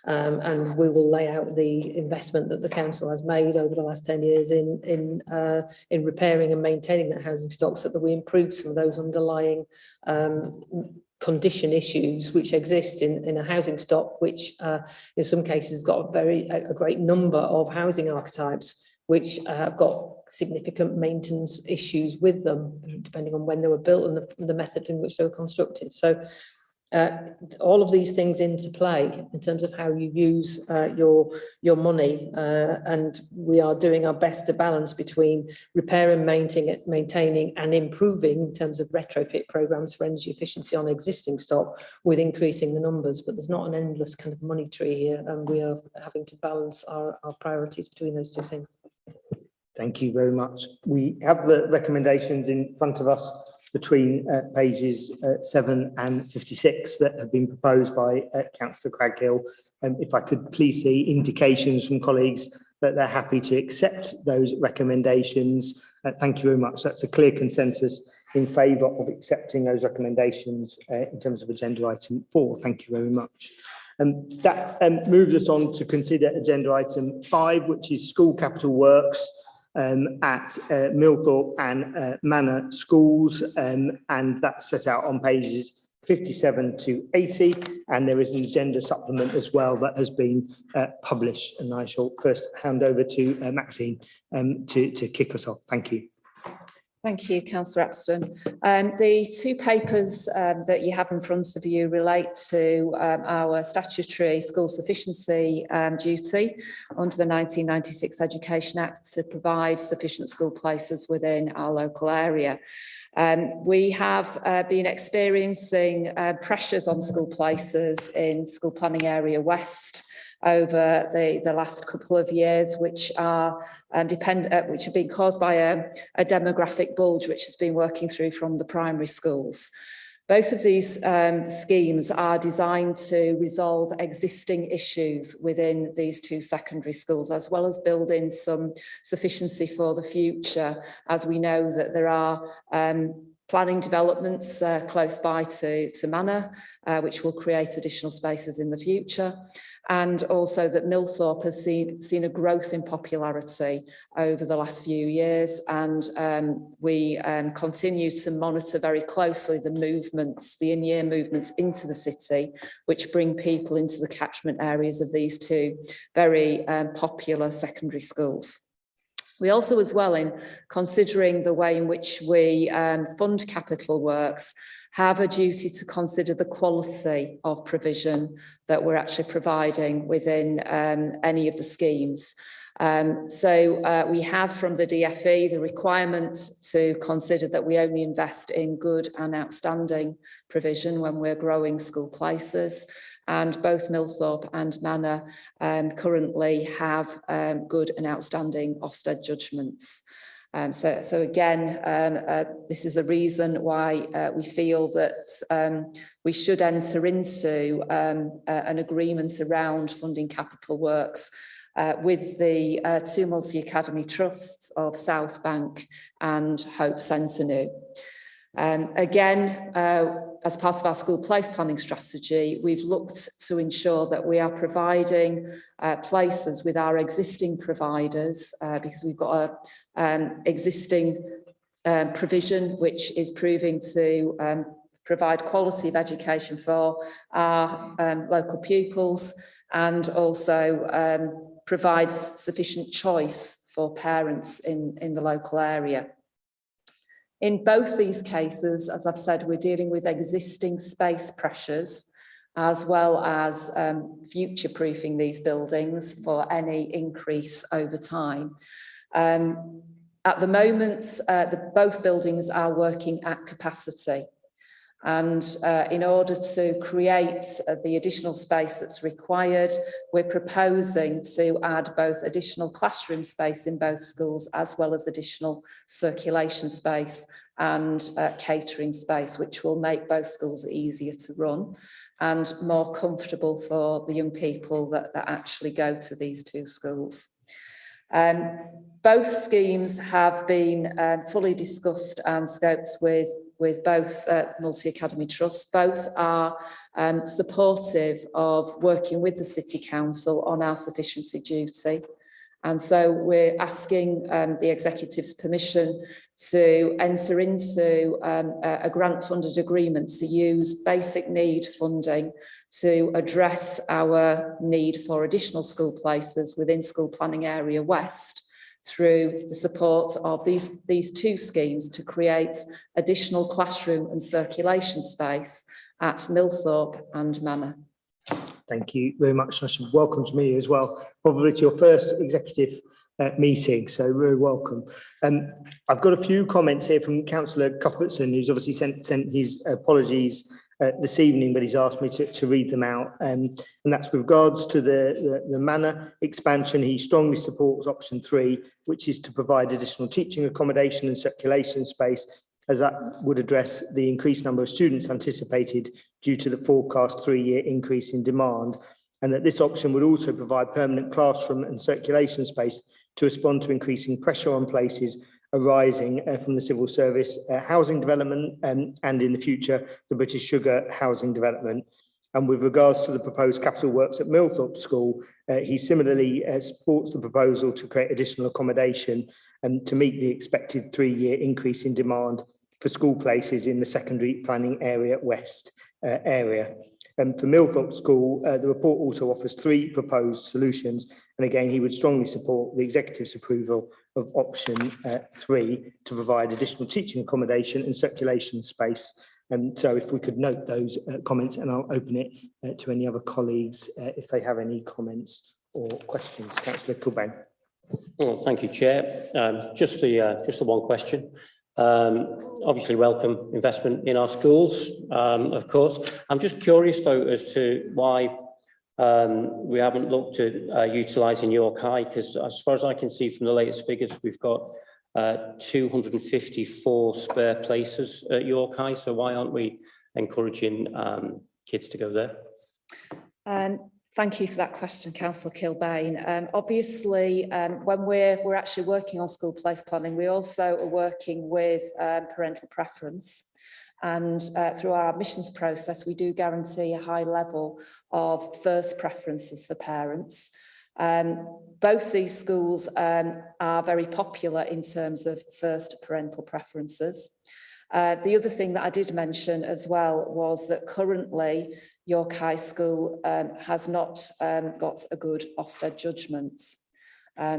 And we will lay out the investment that the council has made over the last 10 years in repairing and maintaining that housing stock so that we improve some of those underlying condition issues which exist in a housing stock, which in some cases got a great number of housing archetypes which have got significant maintenance issues with them, depending on when they were built and the method in which they were constructed. So all of these things into play in terms of how you use your money, and we are doing our best to balance between repair and maintaining and improving in terms of retrofit programs for energy efficiency on existing stock with increasing the numbers. But there's not an endless kind of money tree here, and we are having to balance our priorities between those two things. Thank you very much. We have the recommendations in front of us between pages 7 and 56 that have been proposed by Councillor Craghill. If I could please see indications from colleagues that they're happy to accept those recommendations. Thank you very much. That's a clear consensus in favour of accepting those recommendations in terms of agenda item 4. Thank you very much. That moves us on to consider agenda item 5, which is school capital works at Millthorpe and Manor schools, and that's set out on pages 57 to 80, and there is an agenda supplement as well that has been published, and I shall first hand over to Maxine to kick us off. Thank you. Thank you, Councillor Apston. The two papers that you have in front of you relate to our statutory school sufficiency duty under the 1996 Education Act to provide sufficient school places within our local area. We have been experiencing pressures on school places in School Planning Area West over the last couple of years, which are which have been caused by a demographic bulge which has been working through from the primary schools. Both of these schemes are designed to resolve existing issues within these two secondary schools, as well as build in some sufficiency for the future, as we know that there are planning developments close by to Manor, which will create additional spaces in the future. And also that Millthorpe has seen a growth in popularity over the last few years. And we continue to monitor very closely the movements, the in-year movements into the city, which bring people into the catchment areas of these two very popular secondary schools. We also, as well, in considering the way in which we fund capital works, have a duty to consider the quality of provision that we're actually providing within any of the schemes. So we have from the DFE the requirement to consider that we only invest in good and outstanding provision when we're growing school places. And both Millthorpe and Manor currently have good and outstanding Ofsted judgments. So again, this is a reason why we feel that we should enter into an agreement around funding capital works with the two multi-academy trusts of South Bank and Hope Centenary. Again, as part of our school place planning strategy, we've looked to ensure that we are providing places with our existing providers because we've got an existing provision, which is proving to provide quality of education for our local pupils, and also provides sufficient choice for parents in the local area. In both these cases, as I've said, we're dealing with existing space pressures, as well as future-proofing these buildings for any increase over time. At the moment, both buildings are working at capacity. And in order to create the additional space that's required, we're proposing to add both additional classroom space in both schools, as well as additional circulation space and catering space, which will make both schools easier to run and more comfortable for the young people that actually go to these two schools. Both schemes have been fully discussed and scoped with both multi-academy trusts. Both are supportive of working with the City Council on our sufficiency duty. And so we're asking the Executive's permission to enter into a grant-funded agreement to use basic need funding to address our need for additional school places within School Planning Area West through the support of these two schemes to create additional classroom and circulation space at Millthorpe and Manor. Thank you very much. I should welcome to me as well. Probably to your first executive meeting, so very welcome. I've got a few comments here from Councillor Cuthbertson, who's obviously sent his apologies this evening, but he's asked me to read them out. And that's with regards to the Manor expansion. He strongly supports option 3, which is to provide additional teaching accommodation and circulation space, as that would address the increased number of students anticipated due to the forecast 3-year increase in demand, and that this option would also provide permanent classroom and circulation space to respond to increasing pressure on places arising from the civil service housing development and in the future, the British Sugar housing development. And with regards to the proposed capital works at Millthorpe School, he similarly supports the proposal to create additional accommodation and to meet the expected 3-year increase in demand for school places in the secondary planning area west area. And for Millthorpe School, the report also offers 3 proposed solutions. And again, he would strongly support the Executive's approval of option 3 to provide additional teaching accommodation and circulation space. And so if we could note those comments, and I'll open it to any other colleagues if they have any comments or questions. Councillor Kilbane. Well, thank you, Chair. Just the one question. Obviously welcome investment in our schools, of course. I'm just curious though as to why we haven't looked at utilising York High, because as far as I can see from the latest figures, we've got 254 spare places at York High. So why aren't we encouraging kids to go there? Thank you for that question, Councillor Kilbane. Obviously, when we're actually working on school place planning, we also are working with parental preference. And through our admissions process, we do guarantee a high level of first preferences for parents. Both these schools are very popular in terms of first parental preferences. The other thing that I did mention as well was that currently York High School has not got a good Ofsted judgment.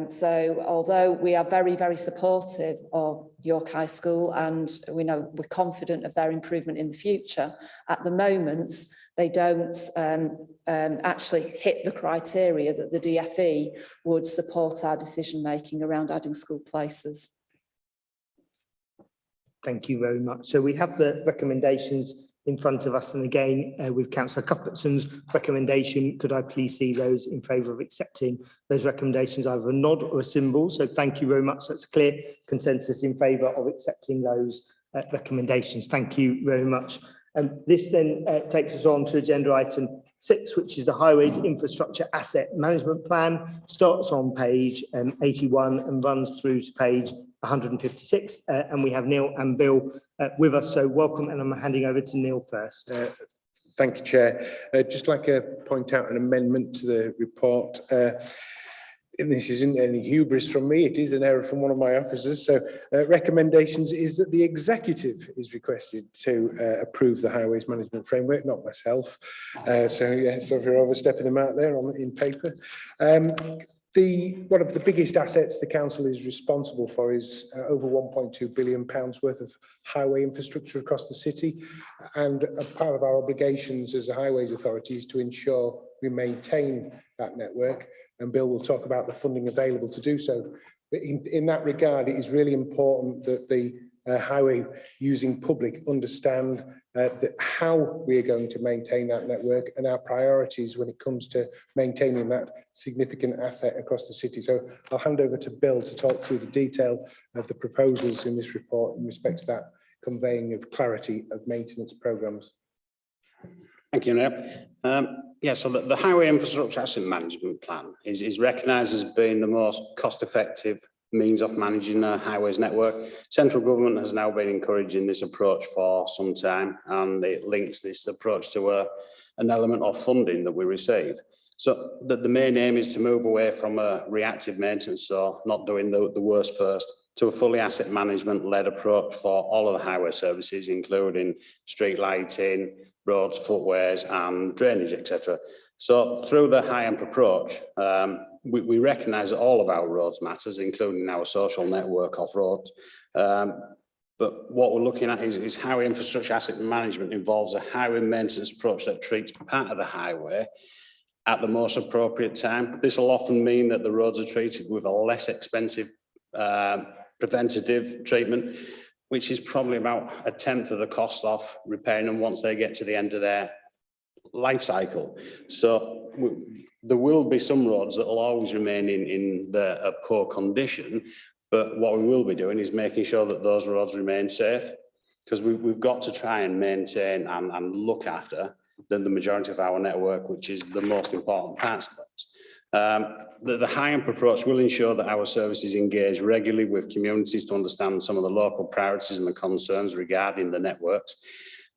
So although we are very, very supportive of York High School and we're confident of their improvement in the future, at the moment they don't actually hit the criteria that the DFE would support our decision making around adding school places. Thank you very much. So we have the recommendations in front of us, and again with Councillor Cuthbertson's recommendation, could I please see those in favour of accepting those recommendations, either a nod or a symbol? So thank you very much. That's clear consensus in favour of accepting those recommendations. Thank you very much. This then takes us on to agenda item 6, which is the Highways Infrastructure Asset Management Plan. Starts on page 81 and runs through to page 156, and we have Neil and Bill with us, so welcome, and I'm handing over to Neil first. Thank you, Chair. Just like to point out an amendment to the report. this isn't any hubris from me, it is an error from one of my officers. So recommendations is that the executive is requested to approve the highways management framework, not myself. So yeah, so if you're overstepping them out there in paper. One of the biggest assets the council is responsible for is over £1.2 billion worth of highway infrastructure across the city, and a part of our obligations as a highways authority is to ensure we maintain that network, and Bill will talk about the funding available to do so. But in that regard, it is really important that the highway using public understand how we are going to maintain that network and our priorities when it comes to maintaining that significant asset across the city. So I'll hand over to Bill to talk through the detail of the proposals in this report in respect to that conveying of clarity of maintenance programmes. Thank you, Neil. Yeah, so the Highway Infrastructure Asset Management Plan is recognised as being the most cost-effective means of managing a highways network. Central government has now been encouraging this approach for some time, and it links this approach to an element of funding that we receive. So the main aim is to move away from a reactive maintenance, so not doing the worst first, to a fully asset management led approach for all of the highway services, including street lighting, roads, footways and drainage, etc. So through the high-amp approach, we recognise that all of our roads matters, including our social network of roads. But what we're looking at is highway infrastructure asset management involves a highway maintenance approach that treats part of the highway at the most appropriate time. This will often mean that the roads are treated with a less expensive preventative treatment, which is probably about a tenth of the cost of repairing them once they get to the end of their life cycle. So there will be some roads that will always remain in a poor condition, but what we will be doing is making sure that those roads remain safe, because we've got to try and maintain and look after the majority of our network, which is the most important parts of it. The high-amp approach will ensure that our services engage regularly with communities to understand some of the local priorities and the concerns regarding the networks.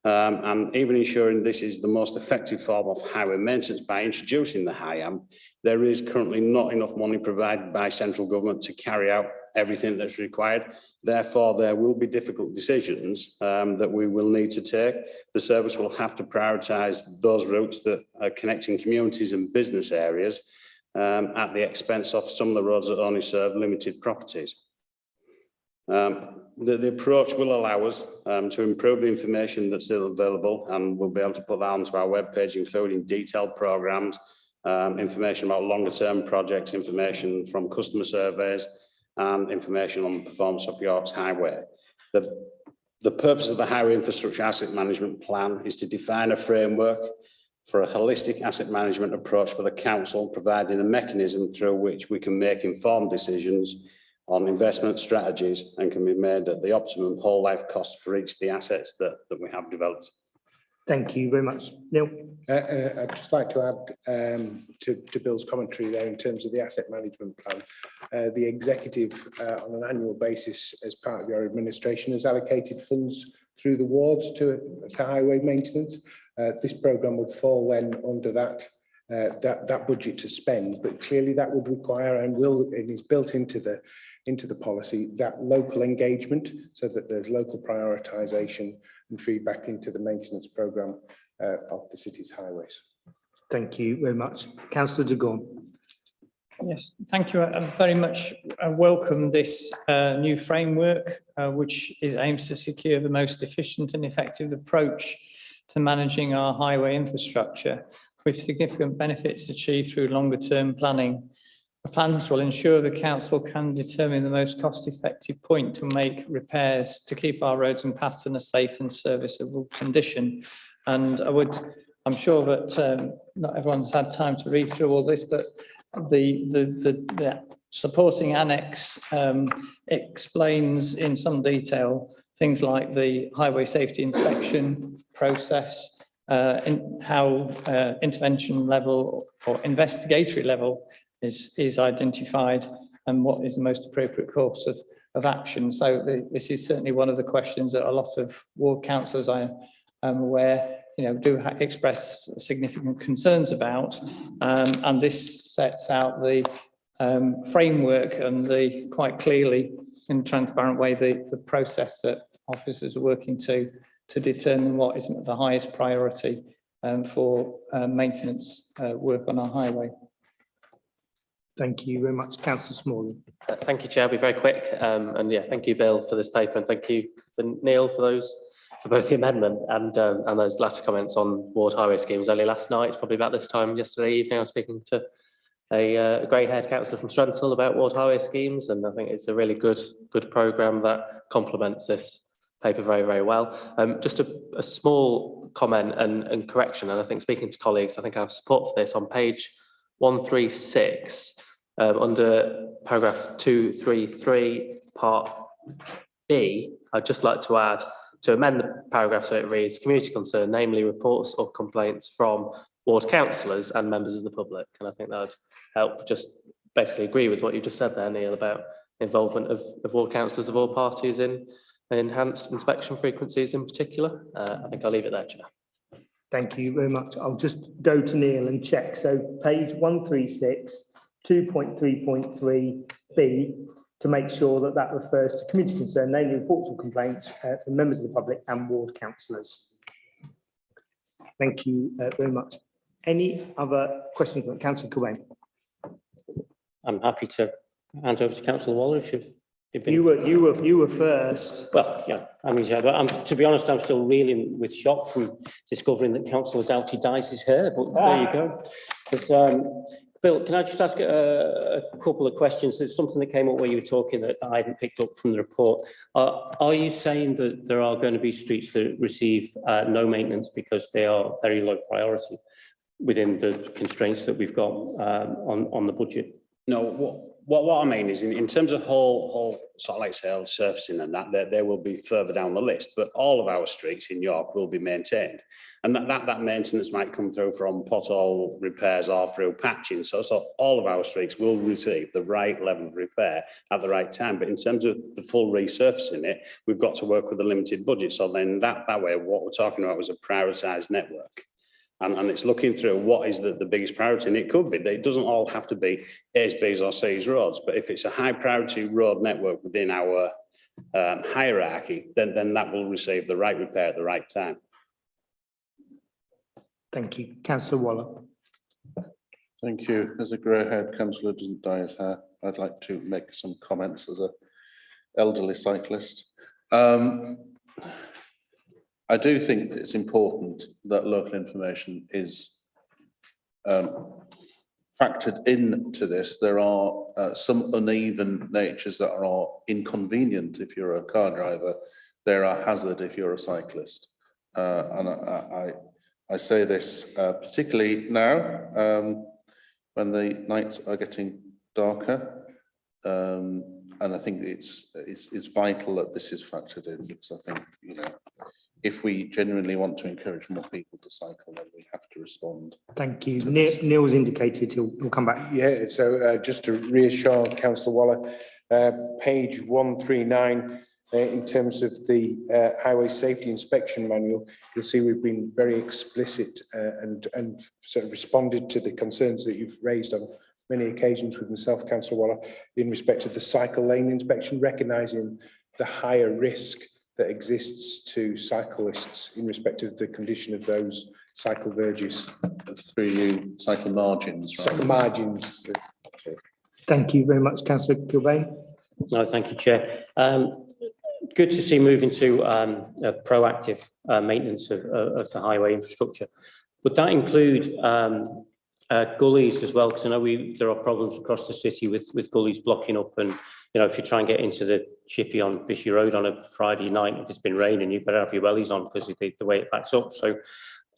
And even ensuring this is the most effective form of highway maintenance by introducing the high-amp, there is currently not enough money provided by central government to carry out everything that's required. Therefore, there will be difficult decisions that we will need to take. The service will have to prioritise those routes that are connecting communities and business areas at the expense of some of the roads that only serve limited properties. The approach will allow us to improve the information that's still available, and we'll be able to put that onto our webpage, including detailed programmes, information about longer term projects, information from customer surveys, and information on the performance of York's highway. The purpose of the Highway Infrastructure Asset Management Plan is to define a framework for a holistic asset management approach for the council, providing a mechanism through which we can make informed decisions on investment strategies and can be made at the optimum whole life cost for each of the assets that we have developed. Thank you very much. Neil? I'd just like to add to Bill's commentary there in terms of the asset management plan. The executive on an annual basis as part of your administration has allocated funds through the wards to highway maintenance. This programme would fall then under that budget to spend, but clearly that would require and is built into the policy, that local engagement, so that there's local prioritisation and feedback into the maintenance programme of the city's highways. Thank you very much. Councillor de Gorne. Yes, thank you. I very much welcome this new framework, which aims to secure the most efficient and effective approach to managing our highway infrastructure, with significant benefits achieved through longer term planning. The plans will ensure the council can determine the most cost-effective point to make repairs to keep our roads and paths in a safe and serviceable condition. And I'm sure that not everyone's had time to read through all this, but the supporting annex explains in some detail things like the highway safety inspection process, how intervention level or investigatory level is identified, and what is the most appropriate course of action. So this is certainly one of the questions that a lot of ward councillors, I am aware, do express significant concerns about, and this sets out the framework and the quite clearly in a transparent way the process that officers are working to determine what is the highest priority for maintenance work on our highway. Thank you very much. Councillor Smalley. Thank you, Chair. I'll be very quick. And yeah, thank you, Bill, for this paper, and thank you, Neil, for both the amendment and those latter comments on ward highway schemes. Only last night, probably about this time yesterday evening, I was speaking to a grey-haired councillor from Strensall about ward highway schemes, and I think it's a really good programme that complements this paper very, very well. Just a small comment and correction, and I think speaking to colleagues, I think I have support for this on page 136 under paragraph 233 part B. I'd just like to add to amend the paragraph so it reads community concern, namely reports or complaints from ward councillors and members of the public. And I think that would help just basically agree with what you just said there, Neil, about involvement of ward councillors of all parties in enhanced inspection frequencies in particular. I think I'll leave it there, Chair. Thank you very much. I'll just go to Neil and check. So page 136, 2.3.3b, to make sure that that refers to community concern, namely reports or complaints from members of the public and ward councillors. Thank you very much. Any other questions from Councillor Cobain? I'm happy to hand over to Councillor Waller if you've been... You were first. Well, yeah, I mean, to be honest, I'm still reeling with shock from discovering that Councillor Doughty dyes his hair, but there you go. Bill, can I just ask a couple of questions? There's something that came up where you were talking that I hadn't picked up from the report. Are you saying that there are going to be streets that receive no maintenance because they are very low priority within the constraints that we've got on the budget? No, what I mean is in terms of whole sort of like sales surfacing and that, they will be further down the list, but all of our streets in York will be maintained. And that maintenance might come through from pothole repairs or through patching. So all of our streets will receive the right level of repair at the right time. But in terms of the full resurfacing it, we've got to work with a limited budget. So then that way, what we're talking about was a prioritised network. And it's looking through what is the biggest priority. And it could be, it doesn't all have to be A's, B's or C's roads, but if it's a high priority road network within our hierarchy, then that will receive the right repair at the right time. Thank you. Councillor Waller. Thank you. As a grey-haired councillor who doesn't dye his hair, I'd like to make some comments as an elderly cyclist. I do think it's important that local information is factored into this. There are some uneven natures that are inconvenient if you're a car driver. They're a hazard if you're a cyclist. And I say this particularly now when the nights are getting darker. And I think it's vital that this is factored in, because I think, you know, if we genuinely want to encourage more people to cycle, then we have to respond. Thank you. Neil's indicated he'll come back. Yeah, so just to reassure Councillor Waller, page 139, in terms of the highway safety inspection manual, you'll see we've been very explicit and sort of responded to the concerns that you've raised on many occasions with myself, Councillor Waller, in respect of the cycle lane inspection, recognising the higher risk that exists to cyclists in respect of the condition of those cycle verges. Through you, cycle margins, right? Cycle margins. Thank you very much, Councillor Kilbane. No, thank you, Chair. Good to see moving to proactive maintenance of the highway infrastructure. Would that include gullies as well? Because I know there are problems across the city with gullies blocking up, and you know, if you try and get into the chippy on Bishy Road on a Friday night, if it's been raining, you better have your wellies on because of the way it backs up. So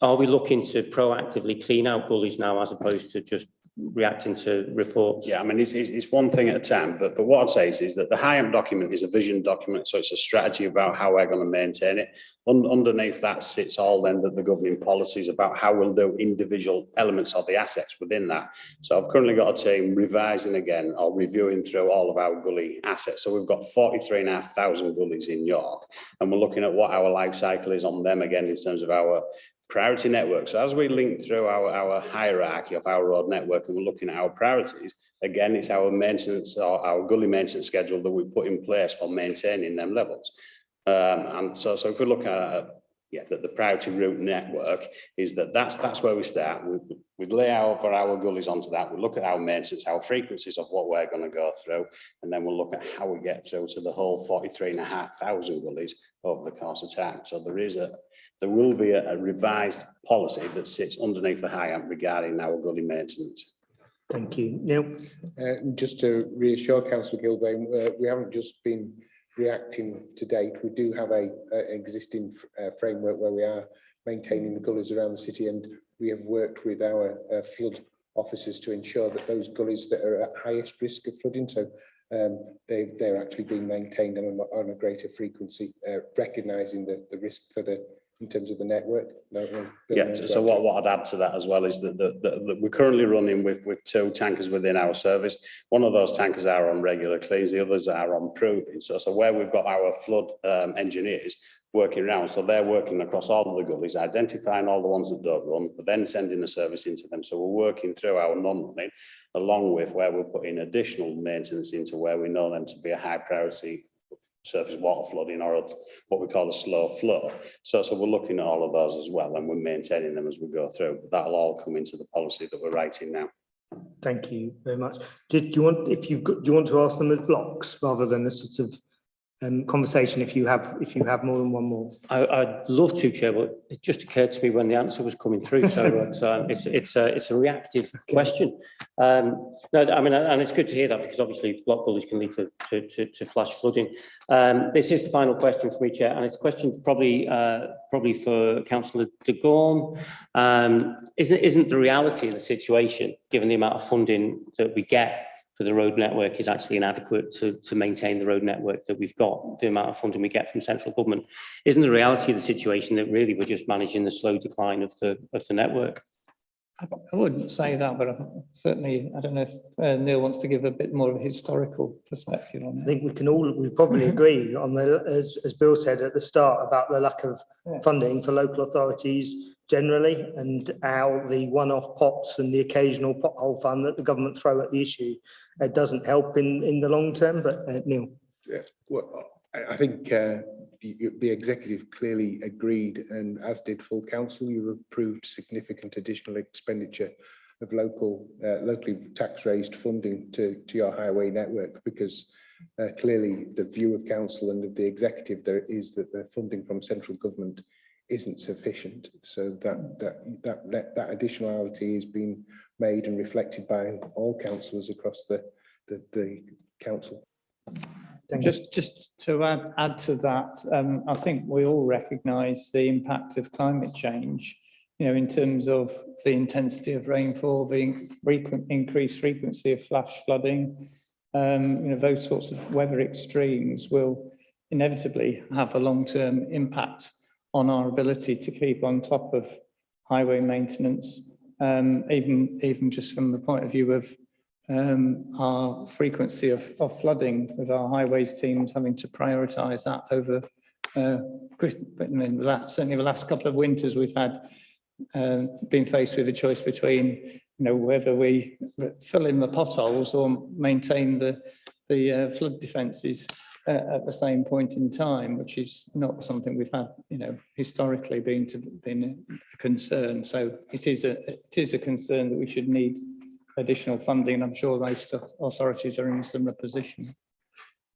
are we looking to proactively clean out gullies now as opposed to just reacting to reports? Yeah, I mean, it's one thing at a time, but what I'd say is that the HIAM document is a vision document, so it's a strategy about how we're going to maintain it. Underneath that sits all then the governing policies about how we'll do individual elements of the assets within that. So I've currently got a team revising again or reviewing through all of our gully assets. So we've got 43,500 gullies in York, and we're looking at what our life cycle is on them again in terms of our priority network. So as we link through our hierarchy of our road network and we're looking at our priorities, Again, it's our maintenance or our gully maintenance schedule that we put in place for maintaining them levels. And so if we look at the priority route network, is that's where we start. We lay over our gullies onto that. We look at our maintenance, our frequencies of what we're going to go through, and then we'll look at how we get through to the whole 43,500 gullies over the course of time. So there will be a revised policy that sits underneath the HIAMP regarding our gully maintenance. Thank you. Neil? Just to reassure Councillor Gilbane, we haven't just been reacting to date. We do have an existing framework where we are maintaining the gullies around the city, and we have worked with our flood officers to ensure that those gullies that are at highest risk of flooding, so they're actually being maintained on a greater frequency, recognising the risk in terms of the network. Yeah, so what I'd add to that as well is that we're currently running with 2 tankers within our service. One of those tankers are on regular cleans, the others are on proving. So where we've got our flood engineers working around, so they're working across all of the gullies, identifying all the ones that don't run, but then sending the service into them. So we're working through our non-running, along with where we're putting additional maintenance into where we know them to be a high priority surface water flooding, or what we call a slow flow. So we're looking at all of those as well, and we're maintaining them as we go through. But that'll all come into the policy that we're writing now. Thank you very much. Do you want to ask them as blocks rather than a sort of conversation if you have more than one more? I'd love to, Chair, but it just occurred to me when the answer was coming through. So it's a reactive question. No, I mean, and it's good to hear that, because obviously block gullies can lead to flash flooding. This is the final question for me, Chair, and it's a question probably for Councillor de Gorme. Isn't the reality of the situation, given the amount of funding that we get for the road network, is actually inadequate to maintain the road network that we've got, the amount of funding we get from central government? Isn't the reality of the situation that really we're just managing the slow decline of the network? I wouldn't say that, but certainly, I don't know if Neil wants to give a bit more of a historical perspective on it. I think we probably agree on as Bill said at the start, about the lack of funding for local authorities generally, and how the one-off pots and the occasional pothole fund that the government throw at the issue doesn't help in the long term. But Neil? Yeah, well, I think the executive clearly agreed, and as did full council. You approved significant additional expenditure of locally tax-raised funding to your highway network, because clearly the view of council and of the executive there is that the funding from central government isn't sufficient. So that additionality is being made and reflected by all councillors across the council. Just to add to that, I think we all recognise the impact of climate change, in terms of the intensity of rainfall, the increased frequency of flash flooding. Those sorts of weather extremes will inevitably have a long-term impact on our ability to keep on top of highway maintenance, even just from the point of view of our frequency of flooding, with our highways teams having to prioritise that over certainly the last couple of winters we've had been faced with a choice between whether we fill in the potholes or maintain the flood defences at the same point in time, which is not something we've had historically been a concern. So it is a concern that we should need additional funding. I'm sure most authorities are in a similar position.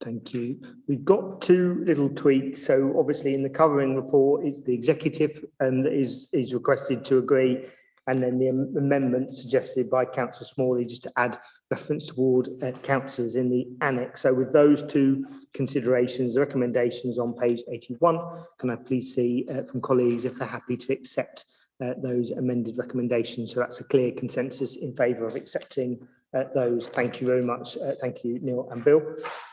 Thank you. We've got 2 little tweaks. So obviously in the covering report, it's the executive that is requested to agree, and then the amendment suggested by Councillor Smalley just to add reference toward councillors in the annex. So with those 2 considerations, the recommendations on page 81, can I please see from colleagues if they're happy to accept those amended recommendations? So that's a clear consensus in favour of accepting those. Thank you very much. Thank you, Neil and Bill.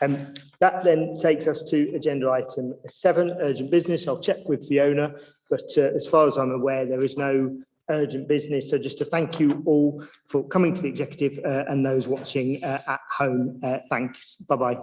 That then takes us to agenda item 7, urgent business. I'll check with Fiona, but as far as I'm aware, there is no urgent business. So just to thank you all for coming to the executive and those watching at home. Thanks. Bye-bye.